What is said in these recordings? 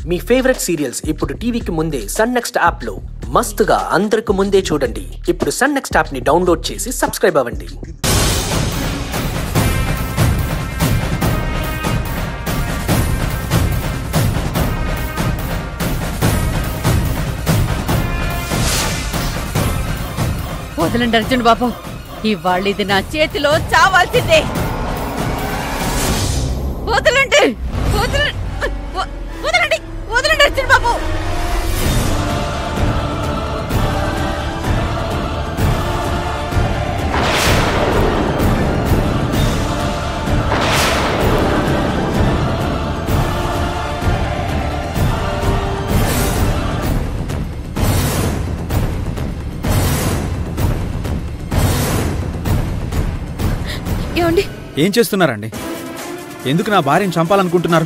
మీ favourite serials ఇప్పుడు టీవీకి ముందే సన్ నెక్స్ట్ యాప్ లో మస్తుగా అందరికి ముందే చూడండి. ఇప్పుడు సన్ నెక్స్ట్ యాప్ ని డౌన్లోడ్ చేసి సబ్స్క్రైబ్ అవ్వండి. వదలండి అర్జున్ బాబు, ఇవాళ ఇది నా చేతిలో చావాల్సిందే. వదలండి వదలండి వదలండి వదలండి అర్జున్ బాబు. ఏం చేస్తున్నారండి? ఎందుకు నా భార్యను చంపాలనుకుంటున్నారు?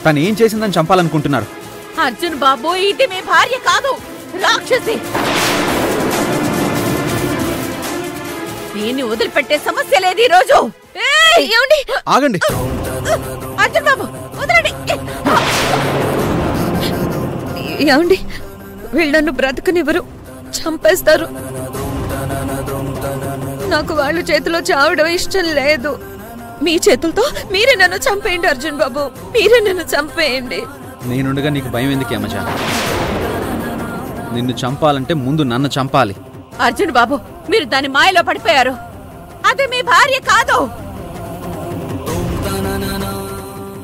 తను ఏం చేసిందని చంపాలనుకుంటున్నారు? అర్జున్ బాబు, ఇది మీ భార్య కాదు, రాక్షసి. దీన్ని వదిలిపెట్టే సమస్య లేదు ఈ రోజు. ఆగండి అర్జున్ బాబు, వదలండి. ఏమండి, వీళ్ళు నన్ను బ్రతకనివ్వరు, చంపేస్తారు. నాకు వాళ్ళ చేతిలో చావడం ఇష్టం లేదు. మీ చేతులతో మీరే నన్ను చంపేయండి అర్జున్ బాబు, మీరే నన్ను చంపేయండి. నేనుండగా నీకు భయం ఎందుకు యమజ? నిన్ను చంపాలంటే ముందు నన్ను చంపాలి. అర్జున్ బాబు, మీరు దాని మాయలో పడిపోయారు. అది మీ భార్య కాదు.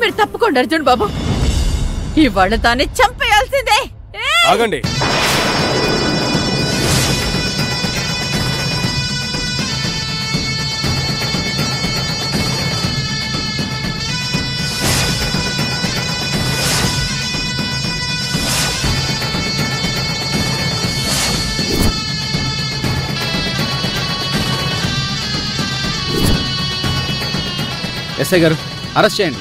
మీరు తప్పుకోండి అర్జున్ బాబు, ఇవాళ దాన్ని చంపేయాల్సిందే. ఆగండి. ఎస్ఐ గారు, అరెస్ట్ చేయండి.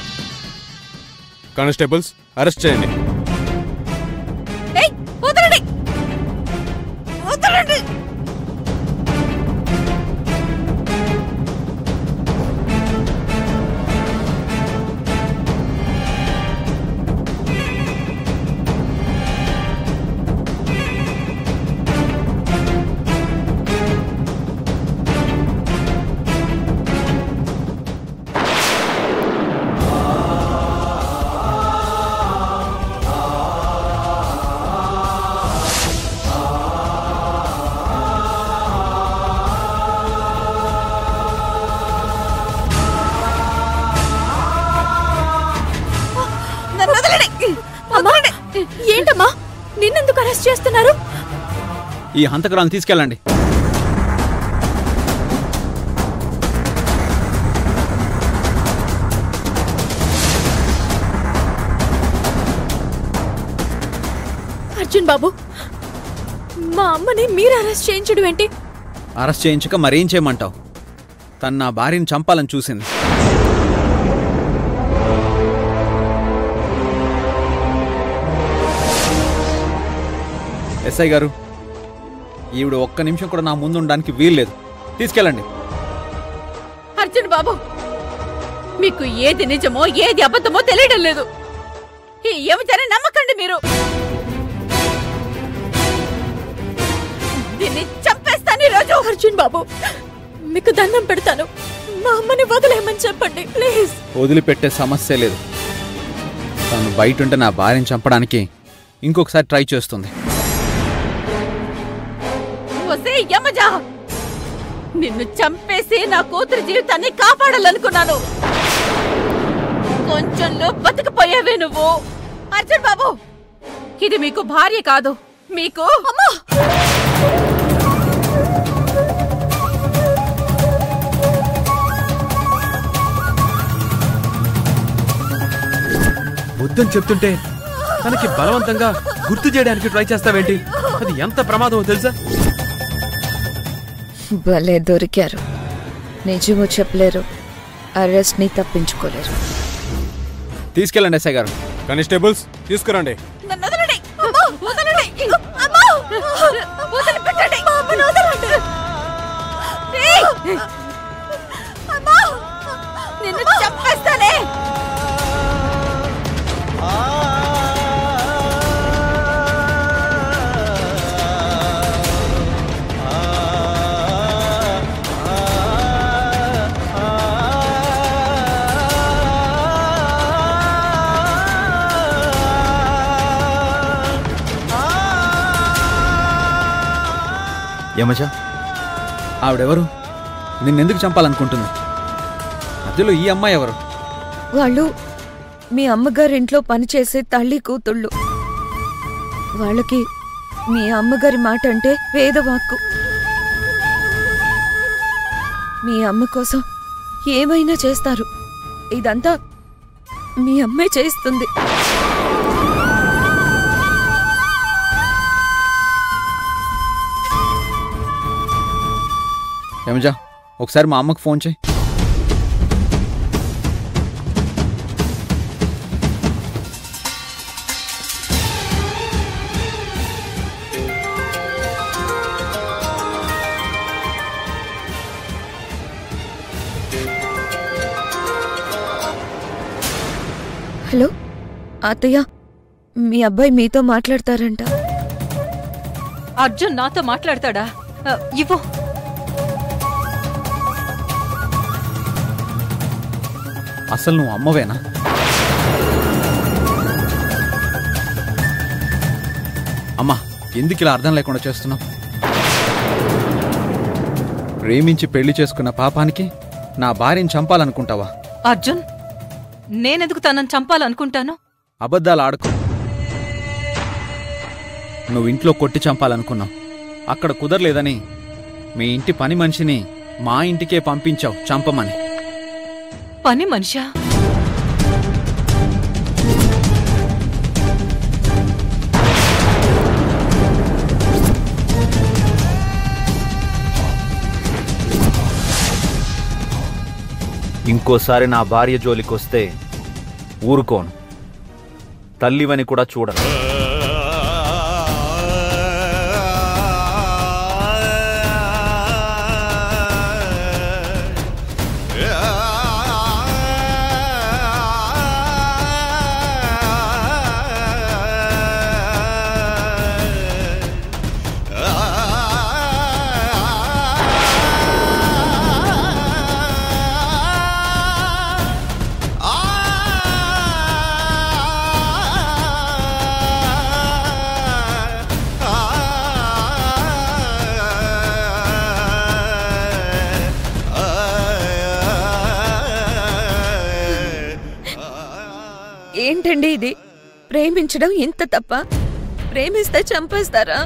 కానిస్టేబుల్స్, అరెస్ట్ చేయండి. వదలండి వదలండి. ఏంటమ్మా, నిన్నెందుకు అరెస్ట్ చేస్తున్నారు? ఈ హంతకురాలను తీసుకెళ్ళండి. అర్జున్ బాబు, మా అమ్మని మీరు అరెస్ట్ చేయించడం ఏంటి? అరెస్ట్ చేయించక మరేం చేయమంటావు? తను నా భార్యను చంపాలని చూసింది. ఎస్ఐ గారు, ఈవిడ ఒక్క నిమిషం కూడా నా ముందు ఉండడానికి వీల్లేదు. తీసుకెళ్ళండి. అర్జున్ బాబు, మీకు ఏది నిజమో ఏది అబద్ధమో తెలియడం లేదు. ఏమిటని నమ్మకండి మీరు. దీన్ని చంపేస్తాను ఈరోజు. అర్జున్ బాబు, మీకు దండం పెడతాను, మా అమ్మని వదిలేయమని చెప్పండి ప్లీజ్. వదిలిపెట్టే సమస్య లేదు. తను బయట ఉంటే నా భార్యను చంపడానికి ఇంకొకసారి ట్రై చేస్తుంది. యమజా, నిన్ను చంపేసి నా కూతురు జీవితాన్ని కాపాడాలనుకున్నాను. కొంచెంలో బతికిపోయావే నువ్వు. అర్జున్ బాబు, ఇది మీకు భార్య కాదు, మీకు అమ్మా. వద్దని చెప్తుంటే తనకి బలవంతంగా గుర్తు చేయడానికి ట్రై చేస్తావేంటి? అది ఎంత ప్రమాదమో తెలుసా? భలే దొరికారు. నిజమో చెప్పలేరు, అరెస్ట్ ని తప్పించుకోలేరు. తీసుకెళ్ళండి ఎస్ఐ గారు. కానిస్టేబుల్స్, తీసుకురండి. నిన్ను చంపేస్తానే. యమజా, ఆవిడెవరు? నిన్నెందుకు చంపాలనుకుంటుంది? మధ్యలో ఈ అమ్మాయి ఎవరు? వాళ్ళు మీ అమ్మగారింట్లో పనిచేసే తల్లి కూతుళ్ళు. వాళ్ళకి మీ అమ్మగారి మాట అంటే వేదవాక్కు. మీ అమ్మ కోసం ఏమైనా చేస్తారు. ఇదంతా మీ అమ్మే చేస్తుంది. యమజా, ఒకసారి మా అమ్మకు ఫోన్ చేయి. హలో అత్తయ్య, మీ అబ్బాయి మీతో మాట్లాడతారంట. అర్జున్ నాతో మాట్లాడతాడా? ఇవ్వు. అసలు నువ్వు అమ్మవేనా? అమ్మా, ఎందుకు ఇలా అర్థం లేకుండా చేస్తున్నావు? ప్రేమించి పెళ్లి చేసుకున్న పాపానికి నా భార్యని చంపాలనుకుంటావా? అర్జున్, నేనెందుకు తనని చంపాలనుకుంటాను? అబద్ధాలు ఆడుకో. నువ్వు ఇంట్లో కొట్టి చంపాలనుకున్నావు. అక్కడ కుదరలేదని మీ ఇంటి పని మనిషిని మా ఇంటికే పంపించావు చంపమని. పని మనిషా? ఇంకోసారి నా భార్య జోలికొస్తే ఊరుకోను. తల్లివని కూడా చూడను. ఏంటండి ఇది? ప్రేమించడం ఇంత తప్ప? ప్రేమిస్తే చంపేస్తారా?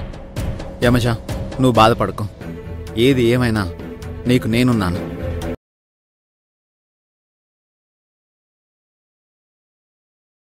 యమజా, నువ్వు బాధపడకు. ఏది ఏమైనా నీకు నేనున్నాను.